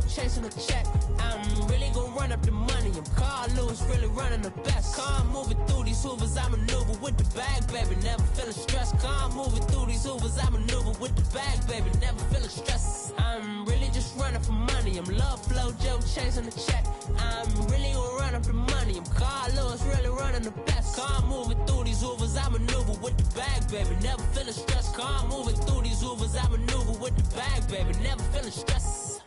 chasing a check. I'm really gonna run up the money. I'm Carl Lewis, really running the best. Car moving through these Hoovers, I maneuver with the bag, baby. Never feeling stressed. Car moving through these Hoovers, I maneuver with the bag, baby. Never feeling stressed. I'm really just running for money. I'm Love Flow Joe chasing the check. I'm really gonna run up the money. I'm Carl Lewis, really running the best. Car moving through these Hoovers, I maneuver with the bag, baby. Never feeling stressed. Car moving through these Hoovers, I maneuver with the bag, baby. Never feeling stressed.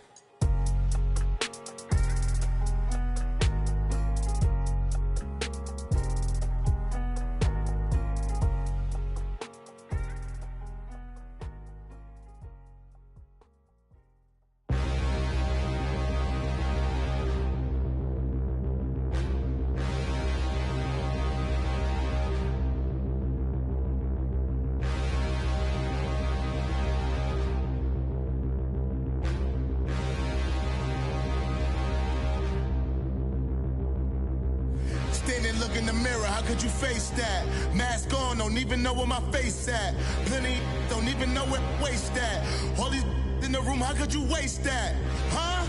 Look in the mirror, how could you face that? Mask on, don't even know where my face at. Plenty don't even know where waste at. All these in the room, how could you waste that? Huh?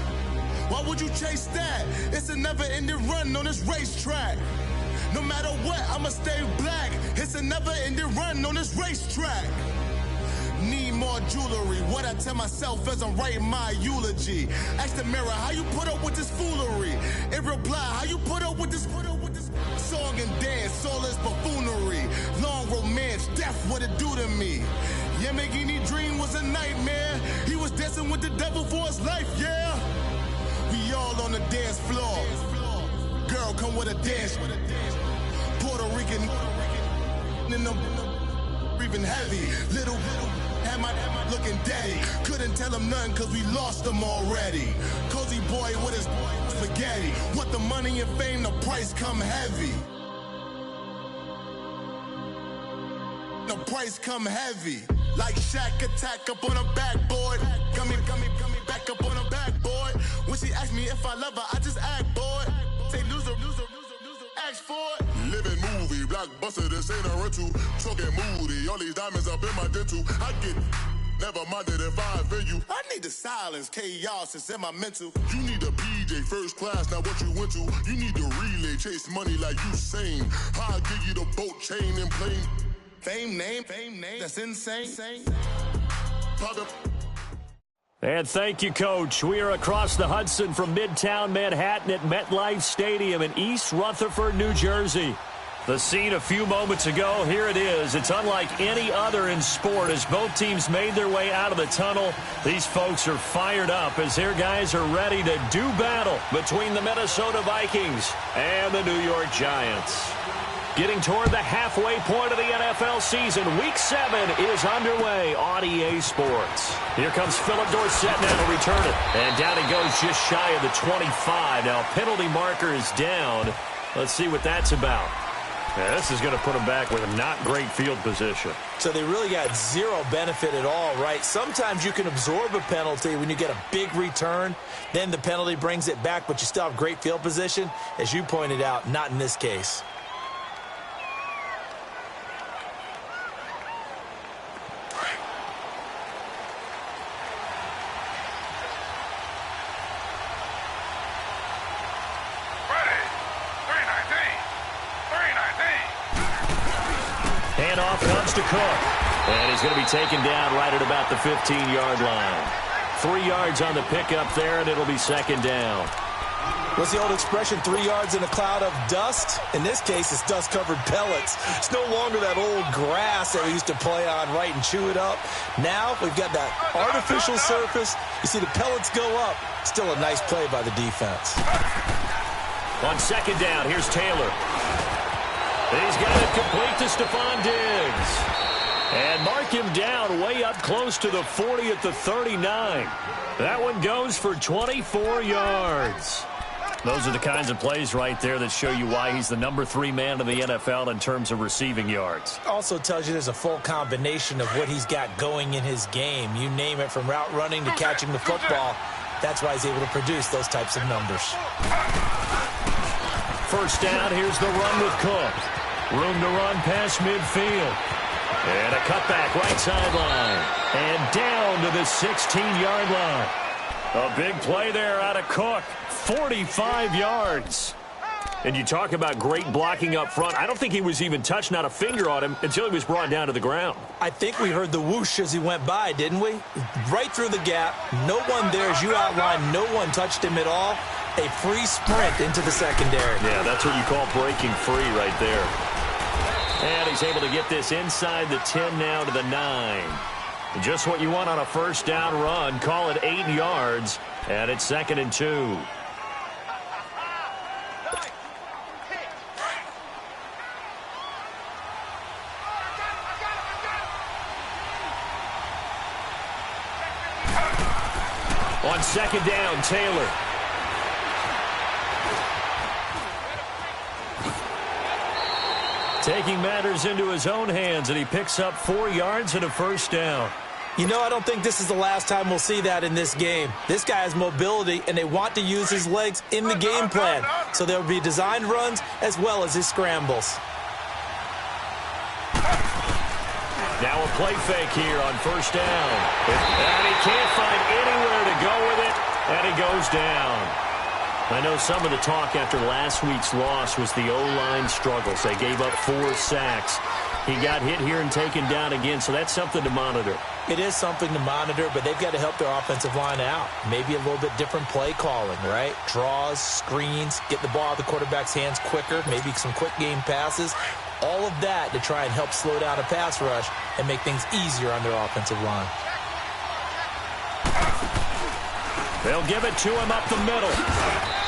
Why would you chase that? It's a never-ending run on this racetrack. No matter what, I'ma stay black. It's a never-ending run on this racetrack. Need more jewelry. What I tell myself as I'm writing my eulogy. Ask the mirror, how you put up with this foolery? In reply, how you put up with this song and dance, all this buffoonery. Long romance, death, what it do to me? Yamagini dream was a nightmare. He was dancing with the devil for his life, yeah. We all on the dance floor. Girl, come with a dance. Puerto Rican in them breathing heavy. Little had my looking daddy. Couldn't tell him nothing cause we lost him already. Cozy boy with his spaghetti. Want the money and fame, the price come heavy. The price come heavy. Like Shaq attack up on a backboard. Gummy, back up on a backboard. When she asked me if I love her, I just act bored. Say loser, ask for it. Living movie, blockbuster, this ain't a rental. Talking moody, all these diamonds up in my dental. I get never minded if I offend you. I need the silence, chaos, it's in my mental. You need a PJ first class, not what you went to. You need the relay, chase money like you sane. I'll give you the boat, chain, and plane. Fame name, that's insane. And thank you, Coach. We are across the Hudson from Midtown Manhattan at MetLife Stadium in East Rutherford, New Jersey. The scene a few moments ago, here it is. It's unlike any other in sport as both teams made their way out of the tunnel. These folks are fired up as their guys are ready to do battle between the Minnesota Vikings and the New York Giants. Getting toward the halfway point of the NFL season, Week 7 is underway on EA Sports. Here comes Philip Dorsett now to return it. And down he goes just shy of the 25. Now, penalty marker is down. Let's see what that's about. Yeah, this is going to put them back with a not great field position. So they really got zero benefit at all, right? Sometimes you can absorb a penalty when you get a big return. Then the penalty brings it back, but you still have great field position. As you pointed out, not in this case. Handoff comes to Cook. And he's going to be taken down right at about the 15-yard line. 3 yards on the pickup there, and it'll be second down. What's the old expression, 3 yards in a cloud of dust? In this case, it's dust-covered pellets. It's no longer that old grass that we used to play on, right, and chew it up. Now we've got that artificial surface. You see the pellets go up. Still a nice play by the defense. On second down, here's Taylor. He's got it complete to Stephon Diggs. And mark him down way up close to the 40 at the 39. That one goes for 24 yards. Those are the kinds of plays right there that show you why he's the number 3 man in the NFL in terms of receiving yards. Also tells you there's a full combination of what he's got going in his game. You name it, from route running to catching the football. That's why he's able to produce those types of numbers. First down, here's the run with Cook. Room to run past midfield. And a cutback right sideline. And down to the 16-yard line. A big play there out of Cook. 45 yards. And you talk about great blocking up front. I don't think he was even touched, not a finger on him, until he was brought down to the ground. I think we heard the whoosh as he went by, didn't we? Right through the gap. No one there, as you outlined. No one touched him at all. A free sprint into the secondary. Yeah, that's what you call breaking free right there. And he's able to get this inside the 10 now to the 9. Just what you want on a first down run. Call it 8 yards, and it's 2nd and 2. On 2nd down, Taylor. Taking matters into his own hands, and he picks up 4 yards and a first down. You know, I don't think this is the last time we'll see that in this game. This guy has mobility, and they want to use his legs in the game plan. So there will be designed runs as well as his scrambles. Now a play fake here on first down. And he can't find anywhere to go with it, and he goes down. I know some of the talk after last week's loss was the O-line struggles. They gave up 4 sacks. He got hit here and taken down again, so that's something to monitor. It is something to monitor, but they've got to help their offensive line out. Maybe a little bit different play calling, right? Draws, screens, get the ball out of the quarterback's hands quicker, maybe some quick game passes. All of that to try and help slow down a pass rush and make things easier on their offensive line. They'll give it to him up the middle.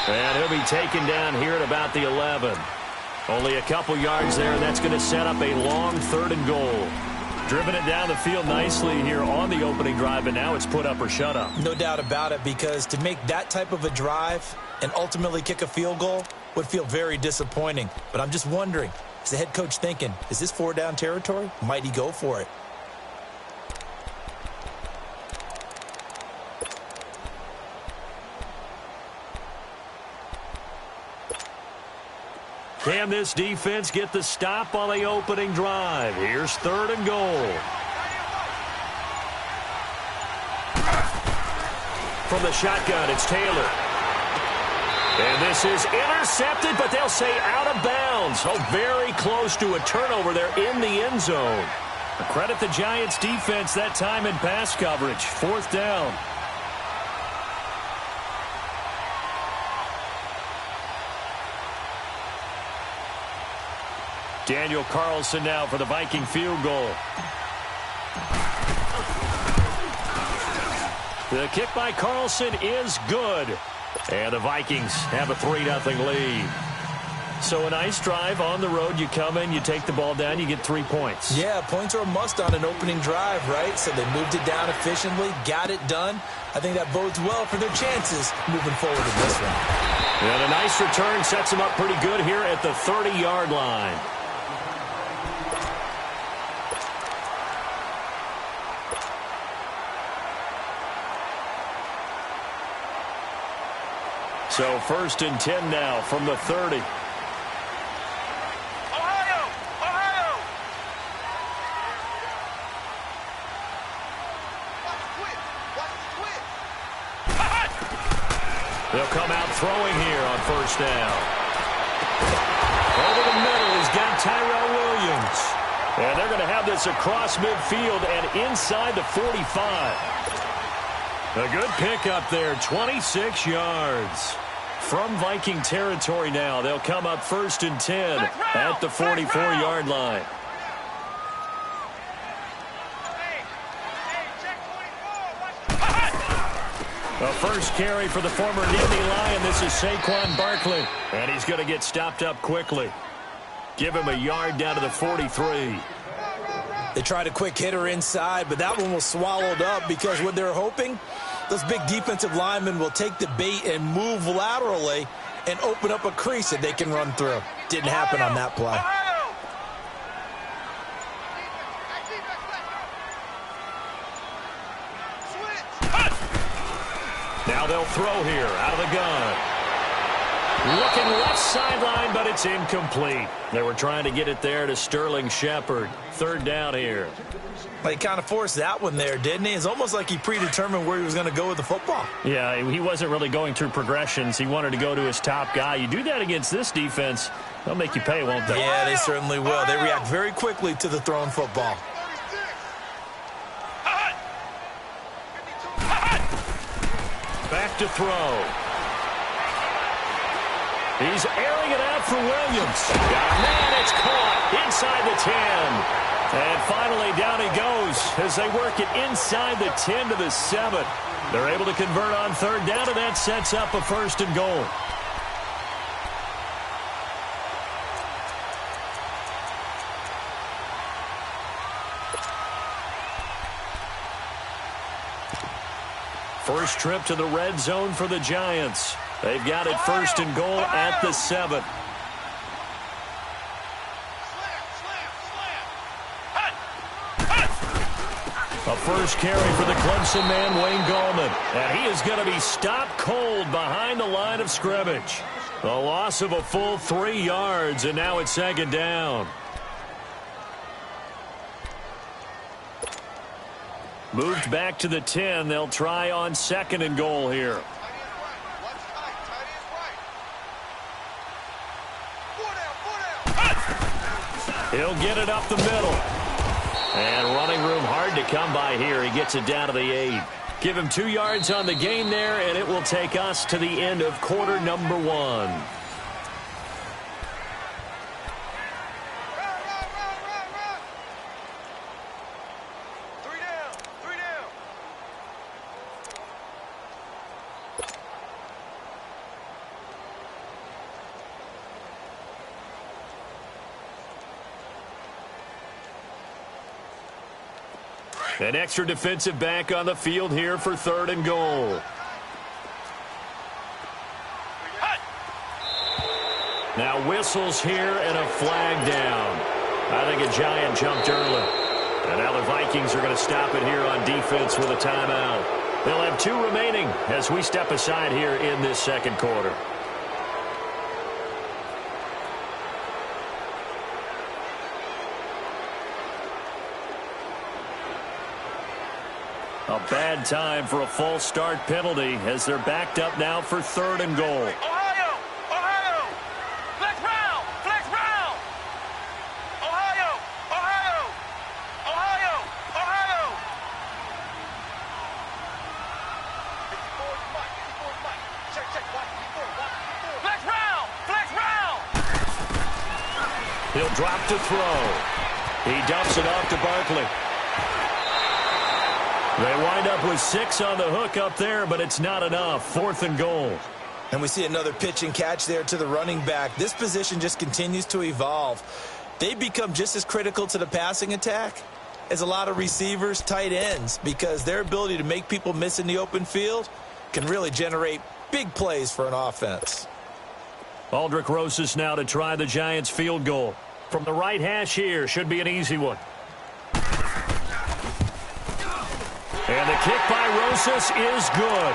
And he'll be taken down here at about the 11. Only a couple yards there, and that's going to set up a long 3rd and goal. Driven it down the field nicely here on the opening drive, and now it's put up or shut up. No doubt about it, because to make that type of a drive and ultimately kick a field goal would feel very disappointing. But I'm just wondering, is the head coach thinking, is this 4-down territory? Might he go for it? Can this defense get the stop on the opening drive? Here's 3rd and goal. From the shotgun, it's Taylor. And this is intercepted, but they'll say out of bounds. Oh, very close to a turnover there in the end zone. Credit the Giants defense that time in pass coverage. 4th down. Daniel Carlson now for the Viking field goal. The kick by Carlson is good. And the Vikings have a 3-0 lead. So a nice drive on the road. You come in, you take the ball down, you get 3 points. Yeah, points are a must on an opening drive, right? So they moved it down efficiently, got it done. I think that bodes well for their chances moving forward in this one. And a nice return sets them up pretty good here at the 30-yard line. So 1st and 10 now from the 30. They'll come out throwing here on first down. Over the middle, he's got Tyrell Williams. And they're going to have this across midfield and inside the 45. A good pickup there, 26 yards. From Viking territory now, they'll come up 1st and 10 at the 44-yard line. A first carry for the former Nittany Lion. This is Saquon Barkley. And he's going to get stopped up quickly. Give him a yard down to the 43. They tried a quick hitter inside, but that one was swallowed up because what they're hoping, those big defensive linemen will take the bait and move laterally and open up a crease that they can run through. Didn't happen on that play. Now they'll throw here out of the gun. Looking left sideline, but it's incomplete. They were trying to get it there to Sterling Shepard. Third down here. Well, he kind of forced that one there, didn't he? It's almost like he predetermined where he was going to go with the football. Yeah, he wasn't really going through progressions. He wanted to go to his top guy. You do that against this defense, they'll make you pay, won't they? Yeah, they certainly will. They react very quickly to the thrown football. Back to throw. He's airing it out for Williams. Man, it's caught inside the 10. And finally, down he goes as they work it inside the 10 to the 7. They're able to convert on third down, and that sets up a 1st and goal. First trip to the red zone for the Giants. They've got it 1st and goal at the 7. A first carry for the Clemson man, Wayne Gallman. And he is going to be stopped cold behind the line of scrimmage. A loss of a full 3 yards, and now it's 2nd down. Moved back to the 10. They'll try on 2nd and goal here. He'll get it up the middle. And running room hard to come by here. He gets it down to the 8. Give him 2 yards on the gain there, and it will take us to the end of quarter number 1. An extra defensive back on the field here for 3rd and goal. Now whistles here and a flag down. I think a Giant jumped early. And now the Vikings are going to stop it here on defense with a timeout. They'll have 2 remaining as we step aside here in this 2nd quarter. A bad time for a false start penalty as they're backed up now for 3rd and goal. Ohio! Ohio! Flex round! Flex round! Ohio! Ohio! Ohio! Ohio! Check, check. Flex round! Flex round! He'll drop to throw. He dumps it off to Barkley. They wind up with 6 on the hook up there, but it's not enough. 4th and goal. And we see another pitch and catch there to the running back. This position just continues to evolve. They become just as critical to the passing attack as a lot of receivers, tight ends, because their ability to make people miss in the open field can really generate big plays for an offense. Aldrick Rosas now to try the Giants field goal. From the right hash here, should be an easy one. And the kick by Rosas is good.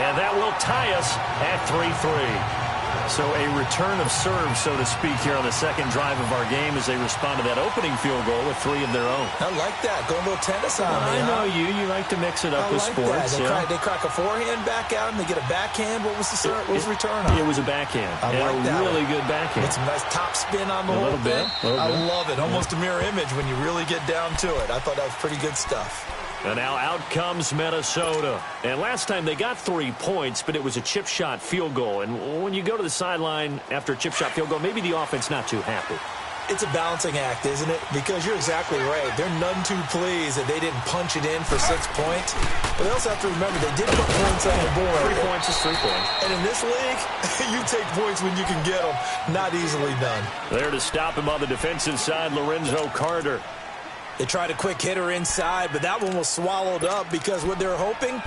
And that will tie us at 3-3. So a return of serve, so to speak, here on the 2nd drive of our game as they respond to that opening field goal with 3 of their own. I like that. Going a little tennis on me. I know you. You like to mix it up with sports. They crack a forehand back out and they get a backhand. What was the return on? It was a backhand. I like that. A really good backhand. With some nice top spin on the whole thing. I love it. Almost a mirror image when you really get down to it. I thought that was pretty good stuff. And now out comes Minnesota. And last time they got 3 points, but it was a chip shot field goal. And when you go to the sideline after a chip shot field goal, maybe the offense not too happy. It's a balancing act, isn't it? Because you're exactly right. They're none too pleased that they didn't punch it in for 6 points. But they also have to remember they did put points on the board. 3 points is 3 points. And in this league, you take points when you can get them. Not easily done. There to stop him on the defensive side, Lorenzo Carter. They tried a quick hitter inside, but that one was swallowed up because what they're hoping,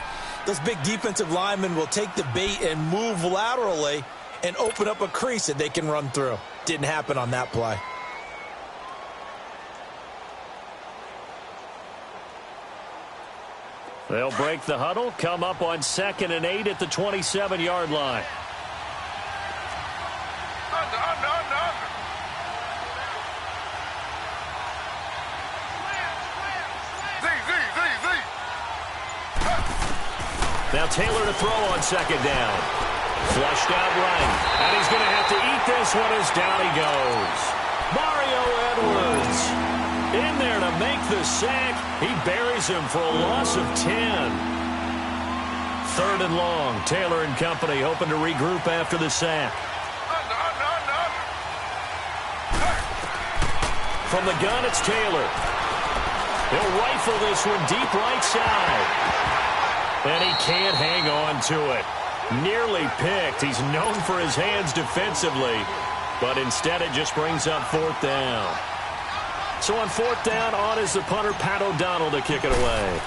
those big defensive linemen will take the bait and move laterally and open up a crease that they can run through. Didn't happen on that play. They'll break the huddle, come up on 2nd and 8 at the 27-yard line. Now Taylor to throw on second down. Flushed out right. And he's going to have to eat this one as down he goes. Mario Edwards in there to make the sack. He buries him for a loss of 10. Third and long. Taylor and company hoping to regroup after the sack. From the gun, it's Taylor. He'll rifle this one deep right side. And he can't hang on to it. Nearly picked. He's known for his hands defensively. But instead it just brings up fourth down. So on fourth down, on is the punter, Pat O'Donnell, to kick it away.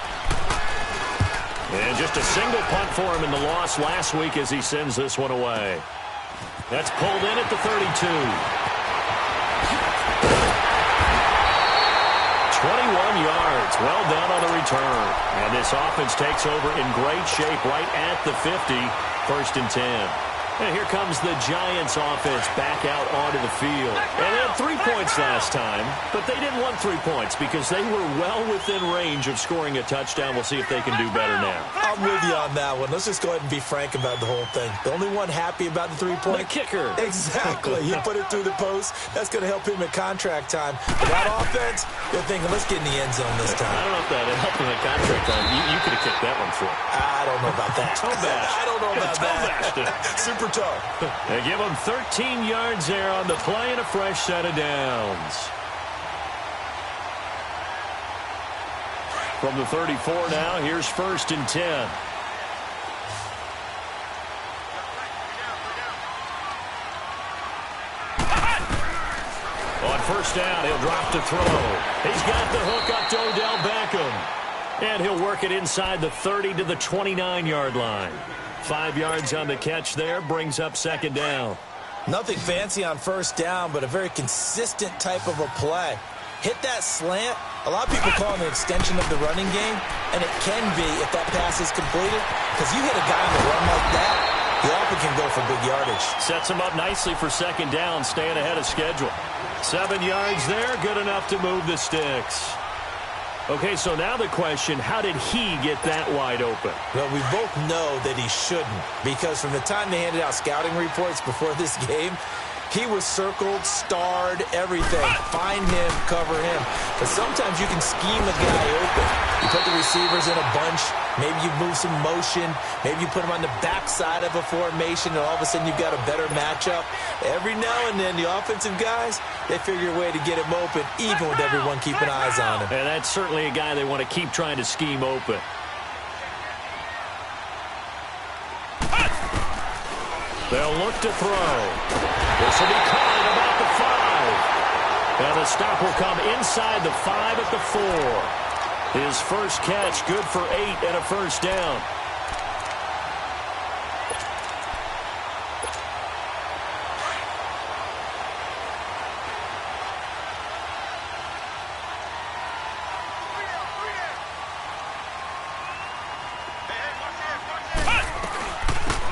And just a single punt for him in the loss last week as he sends this one away. That's pulled in at the 32. 21 yards, well done on the return. And this offense takes over in great shape right at the 50, first and 10. And here comes the Giants offense back out onto the field. And they had 3 points last time, but they didn't want 3 points because they were well within range of scoring a touchdown. We'll see if they can do better now. I'm with you on that one. Let's just go ahead and be frank about the whole thing. The only one happy about the 3-point? The kicker. Exactly. You put it through the post. That's going to help him at contract time. But that offense, they're thinking, let's get in the end zone this time. I don't know if that helped him at contract time. You could have kicked that one through. I don't know about that. I don't know about that. Super toe. They give him 13 yards there on the play and a fresh set of downs. From the 34 now, here's first and 10. On first down, he'll drop to throw. He's got the hook up to Odell Beckham. And he'll work it inside the 30 to the 29-yard line. 5 yards on the catch there, brings up second down. Nothing fancy on first down, but a very consistent type of a play. Hit that slant. A lot of people call it an extension of the running game, and it can be if that pass is completed, because you hit a guy on the run like that, he often can go for big yardage. Sets him up nicely for second down, staying ahead of schedule. 7 yards there, good enough to move the sticks. Okay, so now the question, how did he get that wide open? Well, we both know that he shouldn't, because from the time they handed out scouting reports before this game, he was circled, starred, everything. Find him, cover him. But sometimes you can scheme a guy open. You put the receivers in a bunch. Maybe you move some motion. Maybe you put them on the backside of a formation, and all of a sudden you've got a better matchup. Every now and then, the offensive guys, they figure a way to get him open, even with everyone keeping eyes on him. And that's certainly a guy they want to keep trying to scheme open. They'll look to throw. This will be caught at about the 5. And the stop will come inside the 5 at the 4. His first catch, good for 8 and a first down.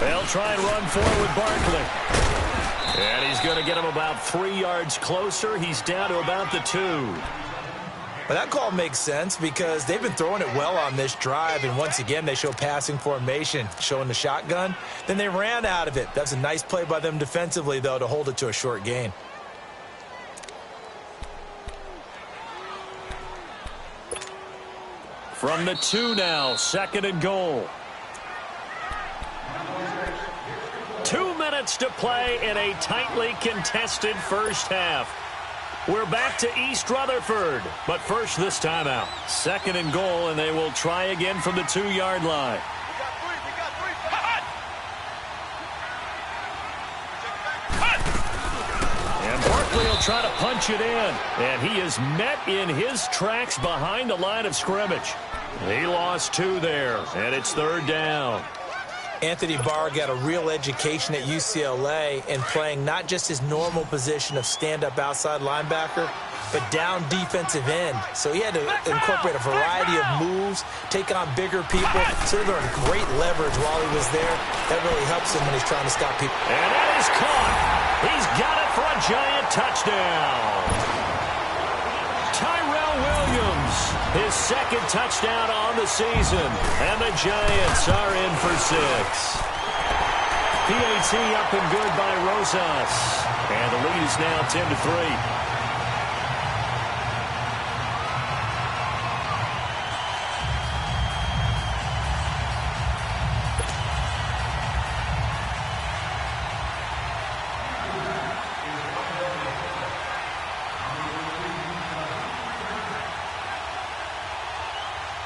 They'll try and run forward Barkley. And he's going to get him about 3 yards closer. He's down to about the 2. Well, that call makes sense because they've been throwing it well on this drive, and once again they show passing formation, showing the shotgun. Then they ran out of it. That's a nice play by them defensively, though, to hold it to a short gain. From the 2 now, second and goal. 2 minutes to play in a tightly contested first half. We're back to East Rutherford, but first this time out. Second and goal, and they will try again from the 2-yard line. And Barkley will try to punch it in, and he is met in his tracks behind the line of scrimmage. He lost 2 there, and it's third down. Anthony Barr got a real education at UCLA in playing not just his normal position of stand-up outside linebacker, but down defensive end. So he had to incorporate a variety of moves, take on bigger people. So he learned great leverage while he was there. That really helps him when he's trying to stop people. And that is caught. He's got it for a giant touchdown. Tyrell Williams, his second touchdown on the season. And the Giants are in for 6. PAT up and good by Rosas. And the lead is now 10-3.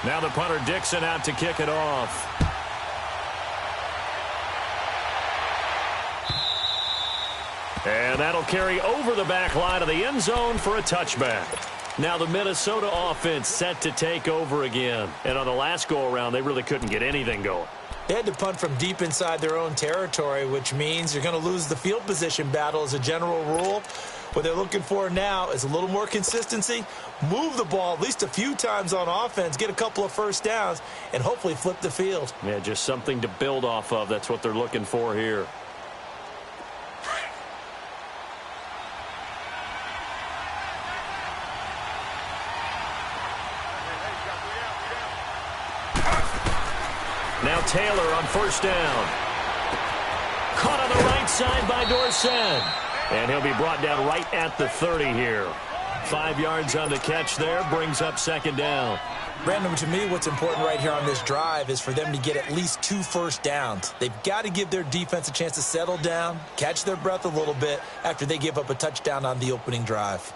Now the punter Dixon out to kick it off. And that'll carry over the back line of the end zone for a touchback. Now the Minnesota offense set to take over again. And on the last go-around, they really couldn't get anything going. They had to punt from deep inside their own territory, which means you're going to lose the field position battle as a general rule. What they're looking for now is a little more consistency, move the ball at least a few times on offense, get a couple of first downs, and hopefully flip the field. Yeah, just something to build off of. That's what they're looking for here. Now Taylor on first down. Caught on the right side by Dorsett. And he'll be brought down right at the 30 here. 5 yards on the catch there, brings up second down. Brandon, to me, what's important right here on this drive is for them to get at least 2 first downs. They've got to give their defense a chance to settle down, catch their breath a little bit after they give up a touchdown on the opening drive.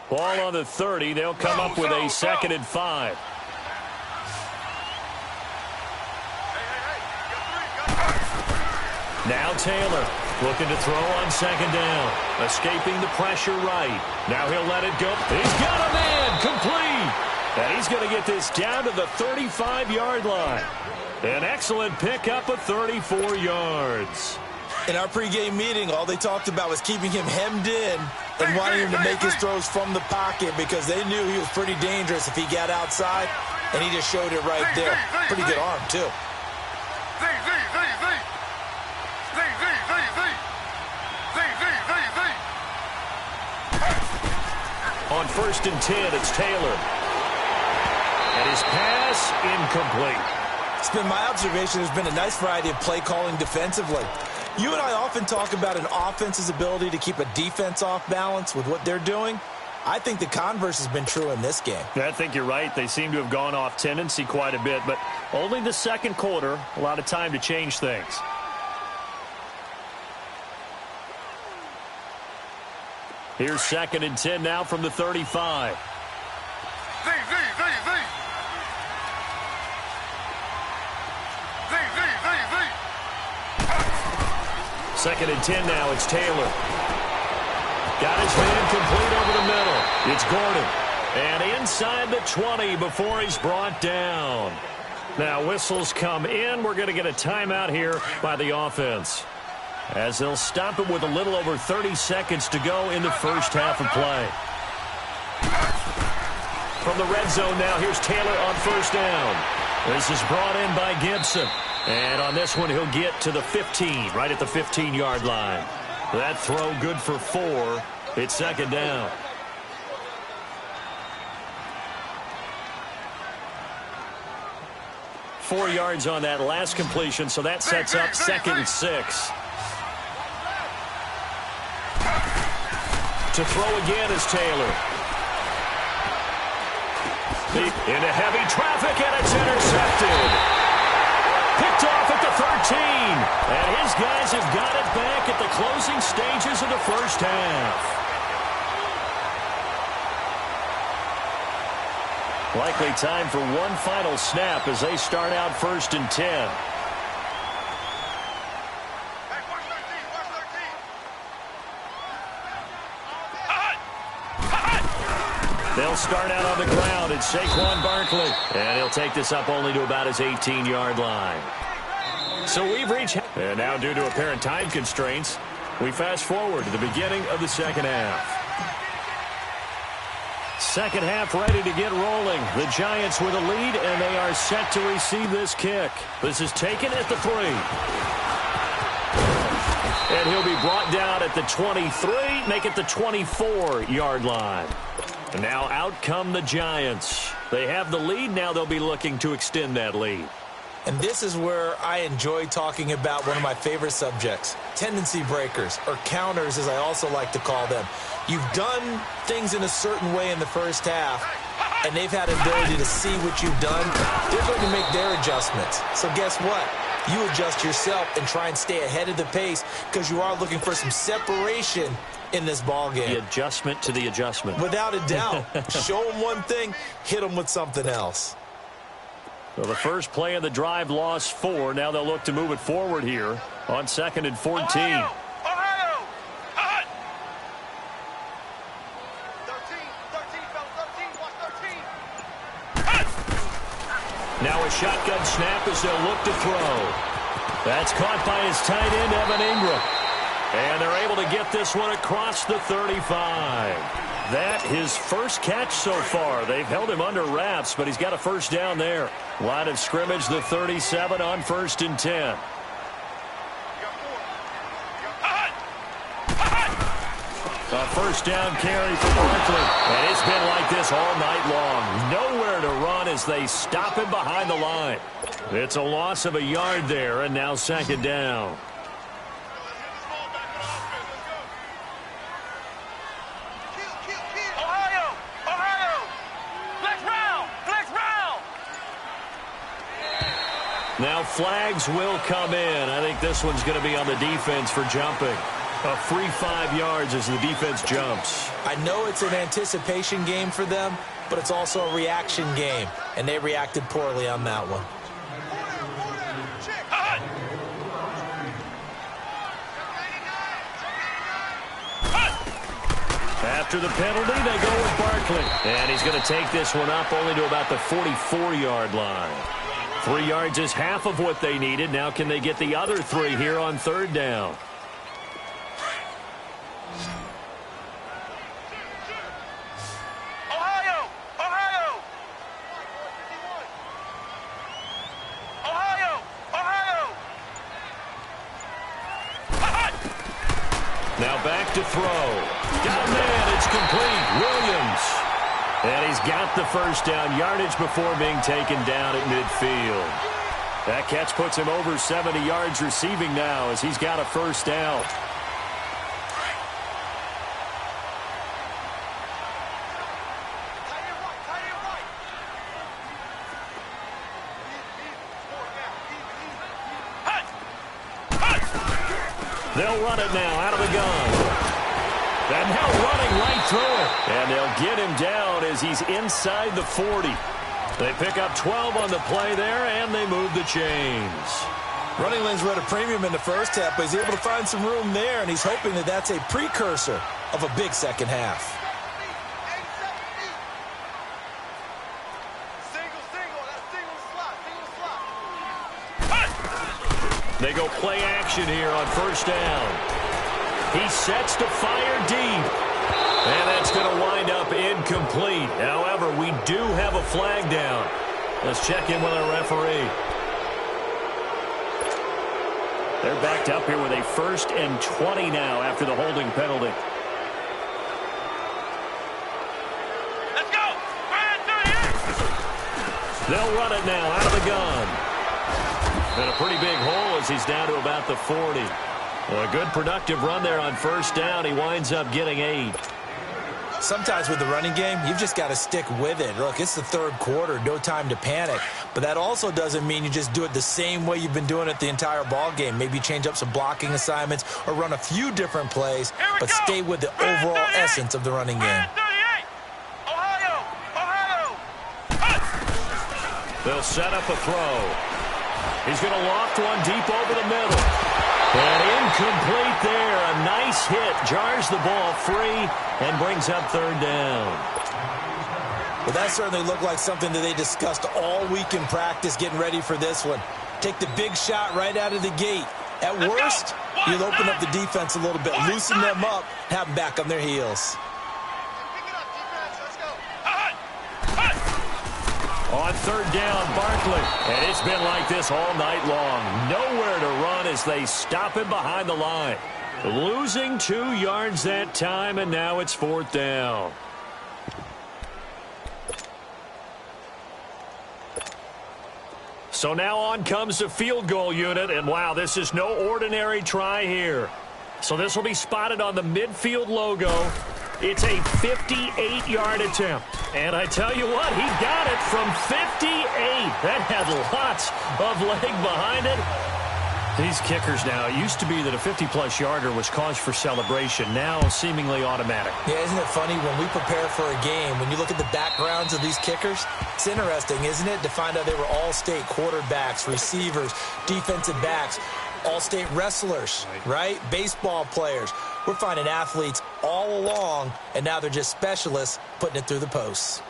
Ball on the 30. They'll come up with a 2nd and 5. Now Taylor looking to throw on second down. Escaping the pressure right. Now he'll let it go. He's got a man complete. And he's going to get this down to the 35-yard line. An excellent pickup of 34 yards. In our pregame meeting, all they talked about was keeping him hemmed in and wanting him to make his throws from the pocket because they knew he was pretty dangerous if he got outside, and he just showed it right there. Pretty good arm, too. On 1st and 10, it's Taylor. And his pass incomplete. It's been my observation there's been a nice variety of play calling defensively. You and I often talk about an offense's ability to keep a defense off balance with what they're doing. I think the converse has been true in this game. I think you're right. They seem to have gone off tendency quite a bit, but only the second quarter, a lot of time to change things. Here's 2nd and 10 now from the 35. Second and 10 now. It's Taylor. Got his man complete over the middle. It's Gordon. And inside the 20 before he's brought down. Now whistles come in. We're going to get a timeout here by the offense, as they'll stop it with a little over 30 seconds to go in the first half of play. From the red zone now, here's Taylor on first down. This is brought in by Gibson. And on this one, he'll get to the 15, right at the 15-yard line. That throw good for 4. It's second down. Four yards on that last completion, so that sets up 2nd and 6. To throw again is Taylor. Into heavy traffic, and it's intercepted. Picked off at the 13. And his guys have got it back at the closing stages of the first half. Likely time for one final snap as they start out 1st and 10. They'll start out on the ground. It's Saquon Barkley. And he'll take this up only to about his 18-yard line. So we've reached... And now due to apparent time constraints, we fast forward to the beginning of the second half. Second half ready to get rolling. The Giants with a lead, and they are set to receive this kick. This is taken at the 3. And he'll be brought down at the 23, make it the 24-yard line. And now out come the Giants. They have the lead. Now they'll be looking to extend that lead. And this is where I enjoy talking about one of my favorite subjects, tendency breakers, or counters as I also like to call them. You've done things in a certain way in the first half, and they've had an ability to see what you've done. They're going to make their adjustments. So guess what? You adjust yourself and try and stay ahead of the pace because you are looking for some separation in this ball game. The adjustment to the adjustment. Without a doubt. Show them one thing, hit them with something else. So the first play of the drive lost 4. Now they'll look to move it forward here on 2nd and 14. Ohio! Ohio! Hot! 13, fellas, 13, watch 13. Hot! Now a shotgun snap as they'll look to throw. That's caught by his tight end, Evan Ingram. And they're able to get this one across the 35. That his first catch so far. They've held him under wraps, but he's got a first down there. Line of scrimmage, the 37 on 1st and 10. A first down carry for Barkley. And it's been like this all night long. Nowhere to run as they stop him behind the line. It's a loss of a yard there, and now 2nd down. Now flags will come in. I think this one's going to be on the defense for jumping. A free 5 yards as the defense jumps. I know it's an anticipation game for them, but it's also a reaction game, and they reacted poorly on that one. After the penalty, they go with Barkley. And he's going to take this one up only to about the 44-yard line. 3 yards is half of what they needed. Now can they get the other 3 here on 3rd down? Ohio! Ohio! Ohio! Ohio! Now back to throw. Got a man. It's complete. Williams. And he's got the first down yardage before being taken down at midfield. That catch puts him over 70 yards receiving now as he's got a first down. They'll run it now out of the gun. And now running right through it. And they'll get him down as he's inside the 40. They pick up 12 on the play there, and they move the chains. Running lanes were at a premium in the first half, but he's able to find some room there, and he's hoping that that's a precursor of a big second half. They go play action here on first down. He sets to fire deep. And that's going to wind up incomplete. However, we do have a flag down. Let's check in with our referee. They're backed up here with a 1st and 20 now after the holding penalty. Let's go! They'll run it now out of the gun. And a pretty big hole as he's down to about the 40. Well, a good productive run there on first down. He winds up getting 8. Sometimes with the running game, you've just got to stick with it. Look, it's the 3rd quarter, no time to panic. But that also doesn't mean you just do it the same way you've been doing it the entire ball game. Maybe change up some blocking assignments or run a few different plays, but stay with the overall essence of the running game. Ohio! Ohio! They'll set up a throw. He's going to loft one deep over the middle. And incomplete there. A nice hit. Jars the ball free and brings up 3rd down. Well, that certainly looked like something that they discussed all week in practice getting ready for this one. Take the big shot right out of the gate. At worst, you'll open up the defense a little bit, loosen them up, have them back on their heels. On third down, Barkley. And it's been like this all night long. Nowhere to run as they stop him behind the line. Losing 2 yards that time, and now it's fourth down. So now on comes the field goal unit, and wow, this is no ordinary try here. So this will be spotted on the midfield logo. It's a 58-yard attempt. And I tell you what, he got it from 58. That had lots of leg behind it. These kickers now, it used to be that a 50-plus yarder was cause for celebration. Now seemingly automatic. Yeah, isn't it funny when we prepare for a game, when you look at the backgrounds of these kickers, it's interesting, isn't it, to find out they were all-state quarterbacks, receivers, defensive backs, all-state wrestlers, right? Baseball players. We're finding athletes all along, and now they're just specialists putting it through the posts.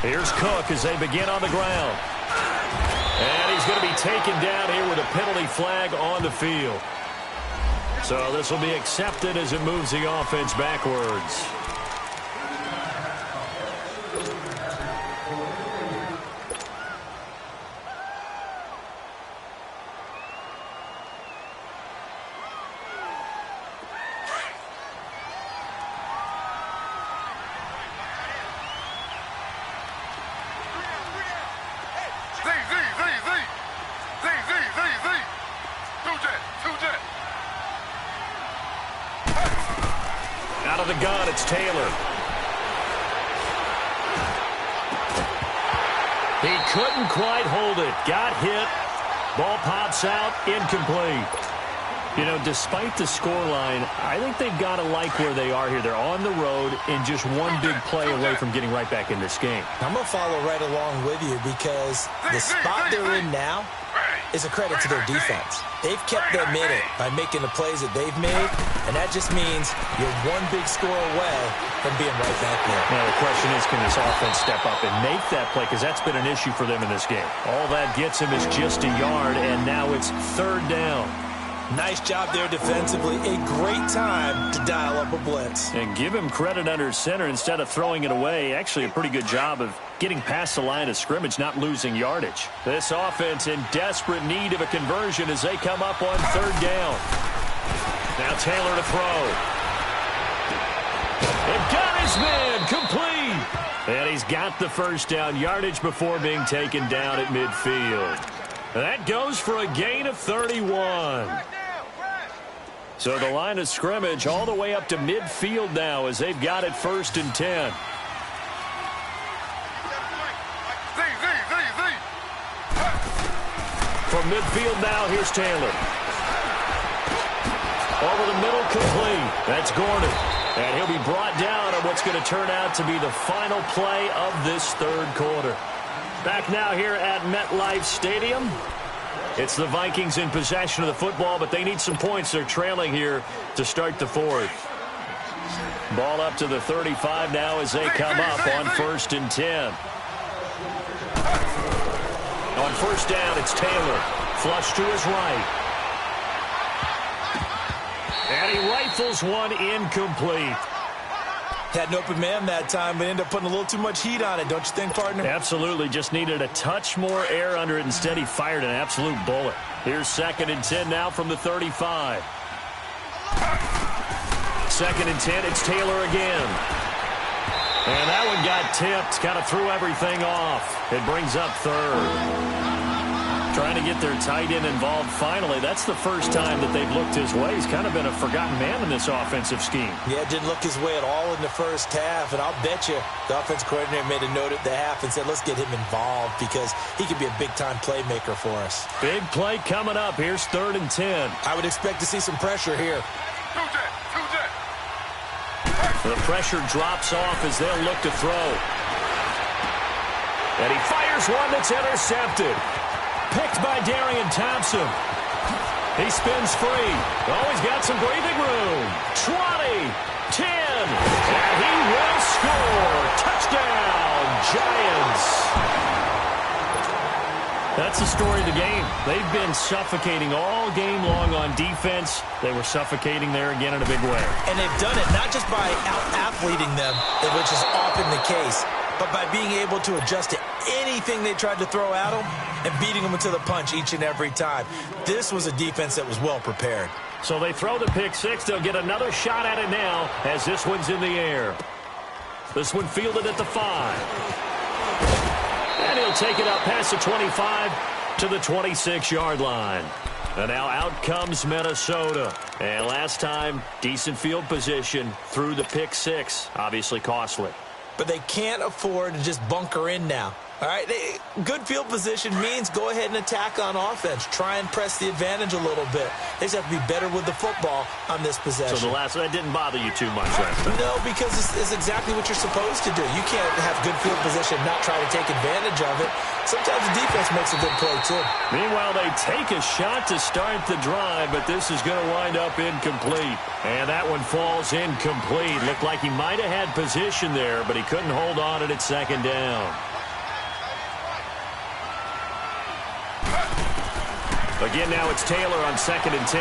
Here's Cook as they begin on the ground. And he's going to be taken down here with a penalty flag on the field. So this will be accepted as it moves the offense backwards. Out of the gun, it's Taylor. He couldn't quite hold it. Got hit. Ball pops out. Incomplete. You know, despite the scoreline, I think they've got to like where they are here. They're on the road and just one big play away from getting right back in this game. I'm going to follow right along with you because the spot they're in now is a credit to their defense. They've kept them in it by making the plays that they've made, and that just means you're one big score away from being right back there. Now, the question is, can this offense step up and make that play? Because that's been an issue for them in this game. All that gets him is just a yard, and now it's third down. Nice job there defensively. A great time to dial up a blitz. And give him credit under center instead of throwing it away. Actually, a pretty good job of getting past the line of scrimmage, not losing yardage. This offense in desperate need of a conversion as they come up on third down. Now Taylor to throw. And got his man complete. And he's got the first down yardage before being taken down at midfield. That goes for a gain of 31. So the line of scrimmage all the way up to midfield now as they've got it first and 10. From midfield now, here's Taylor. Over the middle, complete. That's Gordon. And he'll be brought down on what's going to turn out to be the final play of this third quarter. Back now here at MetLife Stadium. It's the Vikings in possession of the football, but they need some points. They're trailing here to start the fourth. Ball up to the 35 now as they come up on first and 10. On first down, it's Taylor. Flush to his right. And he rifles one incomplete. Had an open man that time, but ended up putting a little too much heat on it, don't you think, partner? Absolutely. Just needed a touch more air under it. Instead, he fired an absolute bullet. Here's second and 10 now from the 35. Second and 10, it's Taylor again. And that one got tipped, kind of threw everything off. It brings up third. Trying to get their tight end involved finally. That's the first time that they've looked his way. He's kind of been a forgotten man in this offensive scheme. Yeah, didn't look his way at all in the first half. And I'll bet you the offense coordinator made a note at the half and said, let's get him involved because he could be a big-time playmaker for us. Big play coming up. Here's third and 10. I would expect to see some pressure here. The pressure drops off as they'll look to throw. And he fires one that's intercepted. Picked by Darian Thompson. He spins free. Oh, he's got some breathing room. 20, 10, and he will score. Touchdown, Giants. That that's the story of the game. They've been suffocating all game long on defense. They were suffocating there again in a big way. And they've done it not just by out-athleting them, which is often the case, but by being able to adjust to anything they tried to throw at them and beating them into the punch each and every time. This was a defense that was well prepared. So they throw the pick six. They'll get another shot at it now as this one's in the air. This one fielded at the 5. And he'll take it up past the 25 to the 26-yard line. And now out comes Minnesota. And last time, decent field position through the pick six. Obviously costly. But they can't afford to just bunker in now. All right, good field position means go ahead and attack on offense. Try and press the advantage a little bit. They just have to be better with the football on this possession. So the last one, that didn't bother you too much, right? No, because it's exactly what you're supposed to do. You can't have good field position and not try to take advantage of it. Sometimes the defense makes a good play, too. Meanwhile, they take a shot to start the drive, but this is going to wind up incomplete. And that one falls incomplete. Looked like he might have had position there, but he couldn't hold on at second down. Again, now it's Taylor on 2nd and 10.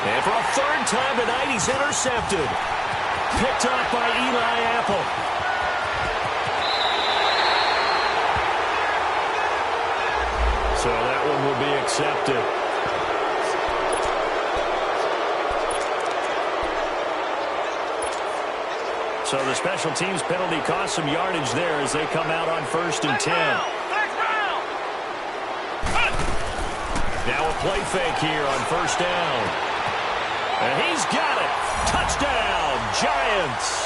And for a third time tonight, he's intercepted. Picked off by Eli Apple. So that one will be accepted. So the special teams penalty cost some yardage there as they come out on 1st and 10. Now a play fake here on 1st down. And he's got it. Touchdown, Giants.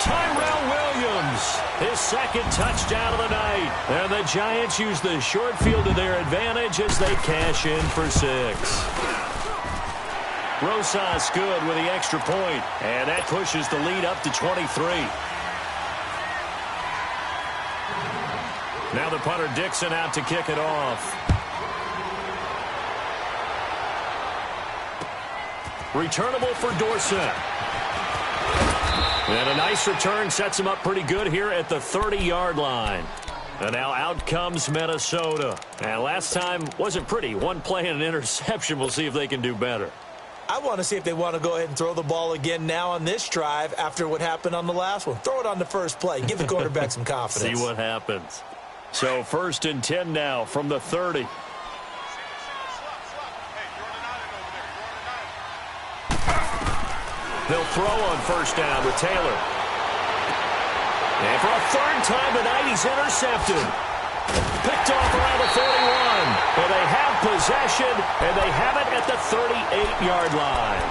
Tyrell Williams, his 2nd touchdown of the night. And the Giants use the short field to their advantage as they cash in for 6. Rosas good with the extra point. And that pushes the lead up to 23. Now the punter Dixon out to kick it off. Returnable for Dorsett. And a nice return sets him up pretty good here at the 30-yard line. And now out comes Minnesota. And last time wasn't pretty. One play and an interception. We'll see if they can do better. I want to see if they want to go ahead and throw the ball again now on this drive after what happened on the last one. Throw it on the first play. Give the quarterback some confidence. See what happens. So 1st and 10 now from the 30. They'll throw on 1st down with Taylor. And for a third time tonight, he's intercepted. Picked off around the 41. And they have possession, and they have it at the 38-yard line.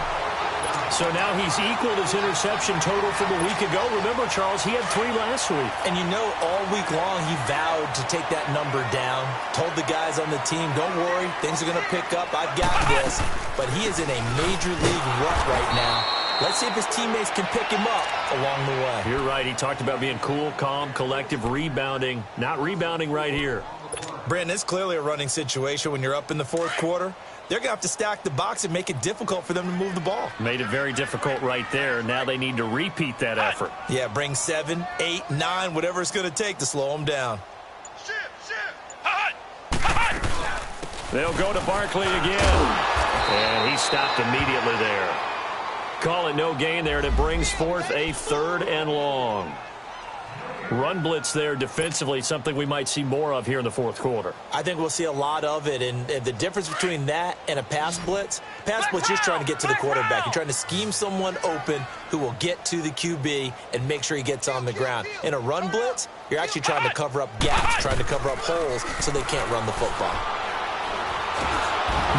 So now he's equaled his interception total from a week ago. Remember, Charles, he had 3 last week. And you know, all week long, he vowed to take that number down. Told the guys on the team, don't worry, things are going to pick up. I've got this. But he is in a major league rut right now. Let's see if his teammates can pick him up along the way. You're right. He talked about being cool, calm, collective, rebounding. Not rebounding right here. Brandon, it's clearly a running situation when you're up in the 4th quarter. They're going to have to stack the box and make it difficult for them to move the ball. Made it very difficult right there. Now they need to repeat that effort. Yeah, bring 7, 8, 9, whatever it's going to take to slow them down. They'll go to Barkley again. And he stopped immediately there. Call it no gain there, and it brings forth a 3rd and long. Run blitz there defensively, something we might see more of here in the 4th quarter. I think we'll see a lot of it, and the difference between that and a pass blitz, you're just trying to get to the quarterback. You're trying to scheme someone open who will get to the QB and make sure he gets on the ground. In a run blitz, you're actually trying to cover up gaps, trying to cover up holes so they can't run the football.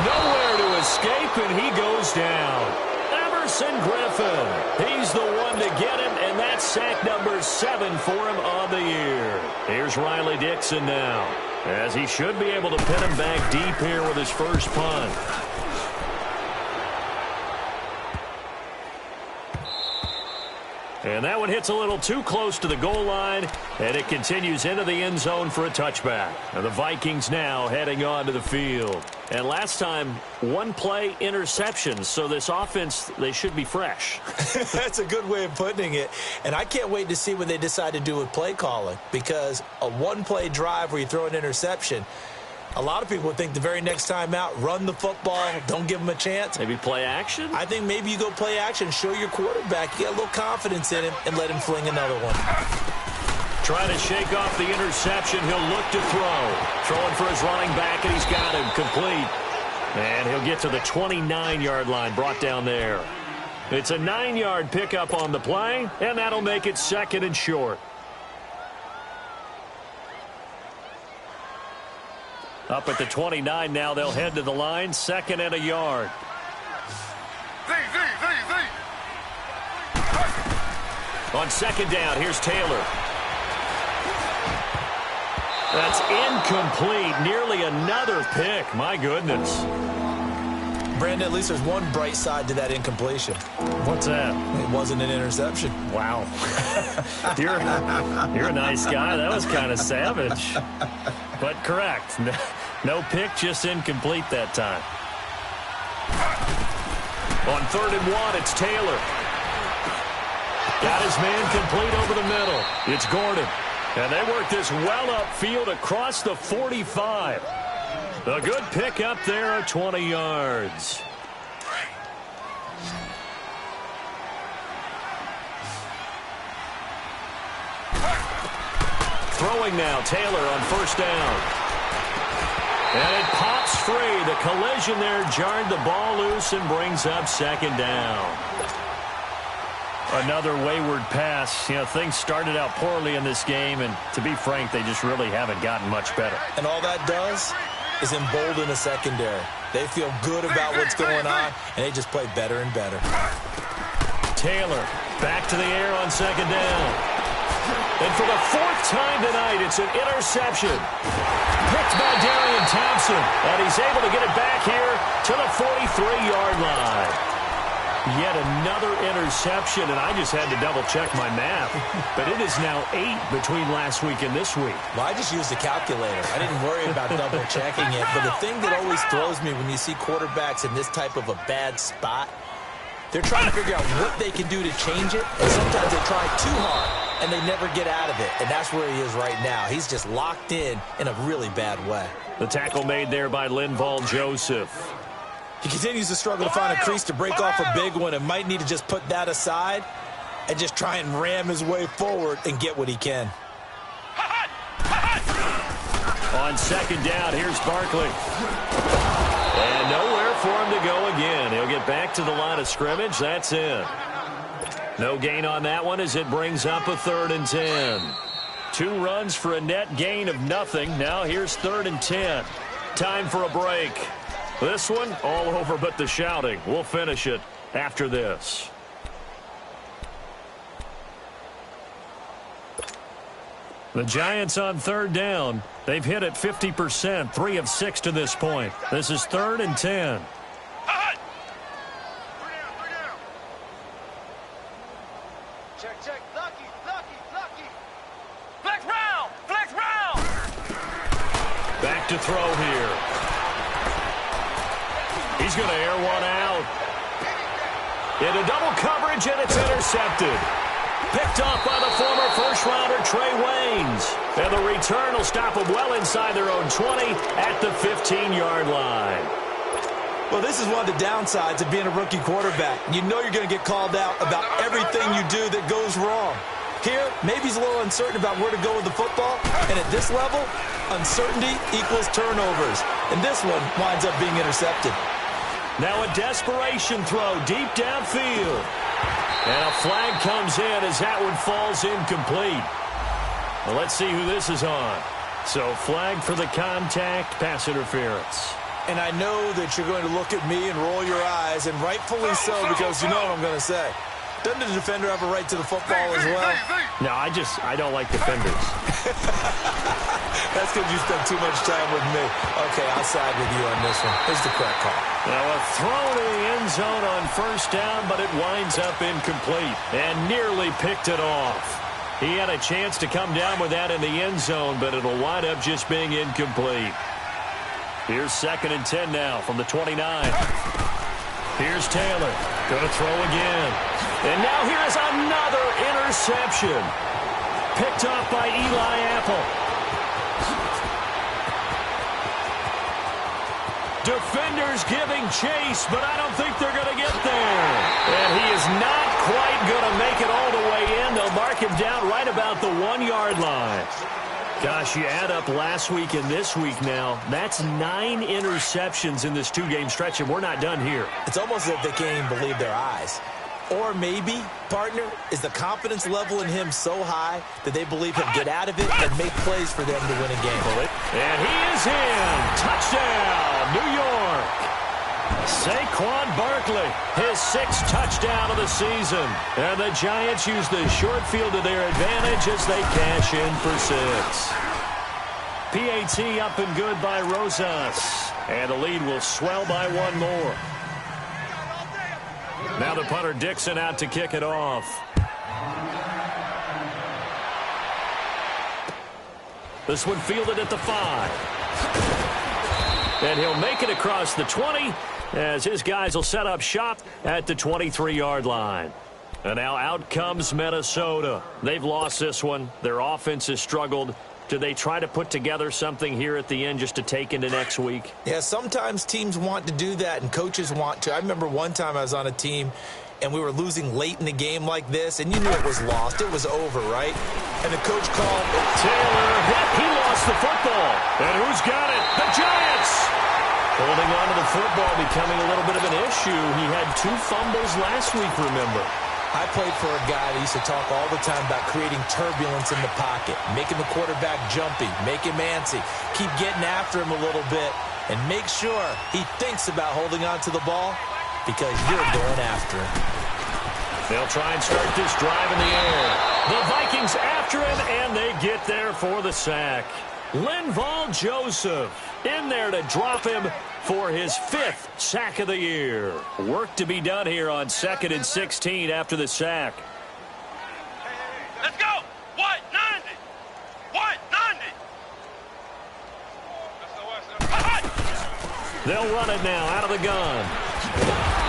Nowhere to escape, and he goes down. Emerson Griffin. He's the one to get him, and that's sack number 7 for him on the year. Here's Riley Dixon now, as he should be able to pin him back deep here with his first punt. And that one hits a little too close to the goal line, and it continues into the end zone for a touchback. And the Vikings now heading onto the field. And last time, one play interception. So this offense, they should be fresh. That's a good way of putting it. And I can't wait to see what they decide to do with play calling, because a one-play drive where you throw an interception, a lot of people would think the very next time out, run the football, don't give them a chance. Maybe play action? I think maybe you go play action, show your quarterback, you got a little confidence in him, and let him fling another one. Trying to shake off the interception. He'll look to throw. Throwing for his running back, and he's got him complete. And he'll get to the 29-yard line, brought down there. It's a 9-yard pickup on the play, and that'll make it 2nd and short. Up at the 29 now, they'll head to the line, 2nd and a yard. On 2nd down, here's Taylor. That's incomplete. Nearly another pick. My goodness. Brandon, at least there's one bright side to that incompletion. What's that? It wasn't an interception. Wow. You're a nice guy. That was kind of savage. But correct. No pick, just incomplete that time. On 3rd and 1, it's Taylor. Got his man complete over the middle. It's Gordon. And they work this well upfield across the 45. A good pick up there at 20 yards. Throwing now, Taylor on 1st down. And it pops free. The collision there jarred the ball loose and brings up 2nd down. Another wayward pass. You know, things started out poorly in this game, and to be frank, they just really haven't gotten much better. And all that does is embolden the secondary. They feel good about what's going on, and they just play better and better. Taylor back to the air on 2nd down. And for the 4th time tonight, it's an interception. Picked by Darian Thompson, and he's able to get it back here to the 43-yard line. Yet another interception, and I just had to double-check my math. But it is now 8 between last week and this week. Well, I just used a calculator. I didn't worry about double-checking it. But the thing that always throws me when you see quarterbacks in this type of a bad spot, they're trying to figure out what they can do to change it. And sometimes they try too hard, and they never get out of it. And that's where he is right now. He's just locked in a really bad way. The tackle made there by Linval Joseph. He continues to struggle to find a crease to break off a big one and might need to just put that aside and just try and ram his way forward and get what he can. On 2nd down, here's Barkley. And nowhere for him to go again. He'll get back to the line of scrimmage. That's it. No gain on that one as it brings up a 3rd and 10. 2 runs for a net gain of nothing. Now here's 3rd and 10. Time for a break. This one, all over but the shouting. We'll finish it after this. The Giants on 3rd down. They've hit it 50%, 3 of 6 to this point. This is 3rd and 10. Check. Lucky. Flex round. Back to throw here. He's going to air one out. Into double coverage, and it's intercepted. Picked off by the former first-rounder Trey Waynes. And the return will stop them well inside their own 20 at the 15-yard line. Well, this is one of the downsides of being a rookie quarterback. You know you're going to get called out about everything you do that goes wrong. Here, maybe he's a little uncertain about where to go with the football. And at this level, uncertainty equals turnovers. And this one winds up being intercepted. Now a desperation throw deep downfield. And a flag comes in as that one falls incomplete. Well, let's see who this is on. So flag for the contact, pass interference. And I know that you're going to look at me and roll your eyes, and rightfully so, because you know what I'm going to say. Doesn't the defender have a right to the football as well? No, I don't like defenders. That's because you spent too much time with me. Okay, I'll side with you on this one. Here's the correct call. Now a throw to the end zone on 1st down, but it winds up incomplete and nearly picked it off. He had a chance to come down with that in the end zone, but it'll wind up just being incomplete. Here's 2nd and 10 now from the 29. Here's Taylor. Going to throw again. And now here is another interception. Picked off by Eli Apple. Defenders giving chase, but I don't think they're going to get there. And he is not quite going to make it all the way in. They'll mark him down right about the 1-yard line. Gosh, you add up last week and this week now, that's 9 interceptions in this 2-game stretch, and we're not done here. It's almost as if they can't even believe their eyes. Or maybe, partner, is the confidence level in him so high that they believe he'll get out of it and make plays for them to win a game. And he is in. Touchdown, New York. Saquon Barkley, his 6th touchdown of the season. And the Giants use the short field to their advantage as they cash in for 6. PAT up and good by Rosas. And the lead will swell by 1 more. Now the punter Dixon out to kick it off. This one fielded at the 5. And he'll make it across the 20 as his guys will set up shop at the 23-yard line. And now out comes Minnesota. They've lost this one. Their offense has struggled. Do they try to put together something here at the end just to take into next week? Yeah, sometimes teams want to do that and coaches want to. I remember one time I was on a team and we were losing late in the game like this, and you knew it was lost. It was over, right? And the coach called. Taylor hit. He lost the football. And who's got it? The Giants! Holding on to the football becoming a little bit of an issue. He had 2 fumbles last week, remember. I played for a guy that used to talk all the time about creating turbulence in the pocket, making the quarterback jumpy, make him antsy, keep getting after him a little bit, and make sure he thinks about holding on to the ball because you're going after him. They'll try and start this drive in the air. The Vikings after him, and they get there for the sack. Linval Joseph in there to drop him for his 5th sack of the year. Work to be done here on 2nd and 16 after the sack. Let's go! White 90! White 90! They'll run it now out of the gun.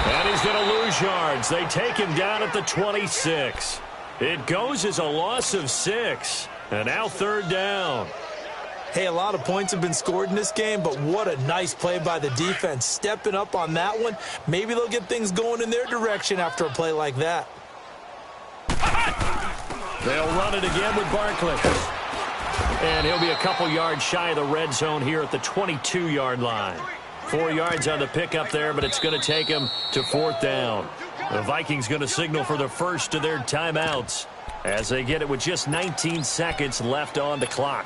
And he's going to lose yards. They take him down at the 26. It goes as a loss of 6. And now 3rd down. Hey, a lot of points have been scored in this game, but what a nice play by the defense. Stepping up on that one. Maybe they'll get things going in their direction after a play like that. They'll run it again with Barkley. And he'll be a couple yards shy of the red zone here at the 22-yard line. 4 yards on the pickup there, but it's going to take him to 4th down. The Vikings going to signal for the first of their timeouts as they get it with just 19 seconds left on the clock.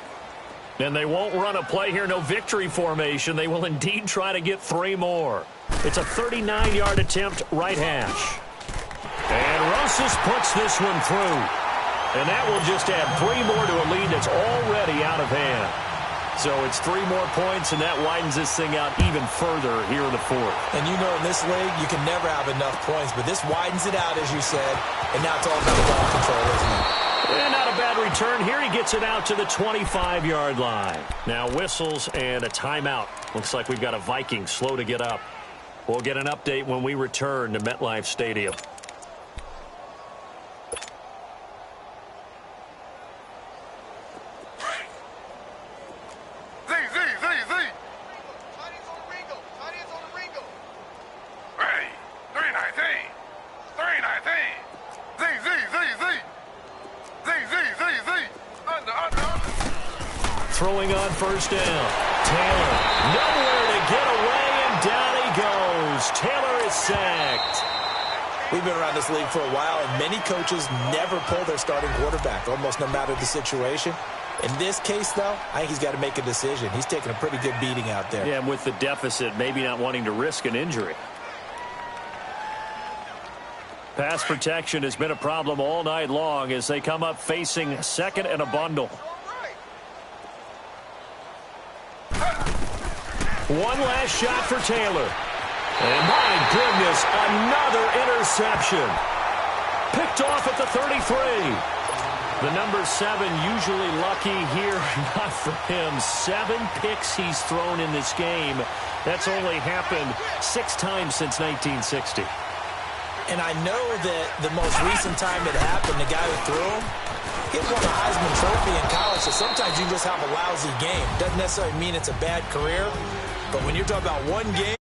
And they won't run a play here, no victory formation. They will indeed try to get 3 more. It's a 39-yard attempt, right hash. And Rosas puts this one through. And that will just add 3 more to a lead that's already out of hand. So it's 3 more points, and that widens this thing out even further here in the 4th. And you know in this league, you can never have enough points, but this widens it out, as you said, and now it's all about ball control, isn't it? And not a bad return here. He gets it out to the 25-yard line. Now whistles and a timeout. Looks like we've got a Viking slow to get up. We'll get an update when we return to MetLife Stadium. Throwing on 1st down. Taylor, nowhere to get away, and down he goes. Taylor is sacked. We've been around this league for a while, and many coaches never pull their starting quarterback, almost no matter the situation. In this case, though, I think he's got to make a decision. He's taking a pretty good beating out there. Yeah, and with the deficit, maybe not wanting to risk an injury. Pass protection has been a problem all night long as they come up facing 2nd and a bundle. One last shot for Taylor. And my goodness, another interception. Picked off at the 33. The number 7 usually lucky here, not for him. 7 picks he's thrown in this game. That's only happened 6 times since 1960. And I know that the most recent time it happened, the guy who threw him, he won a Heisman Trophy in college, so sometimes you just have a lousy game. Doesn't necessarily mean it's a bad career, but when you're talking about one game,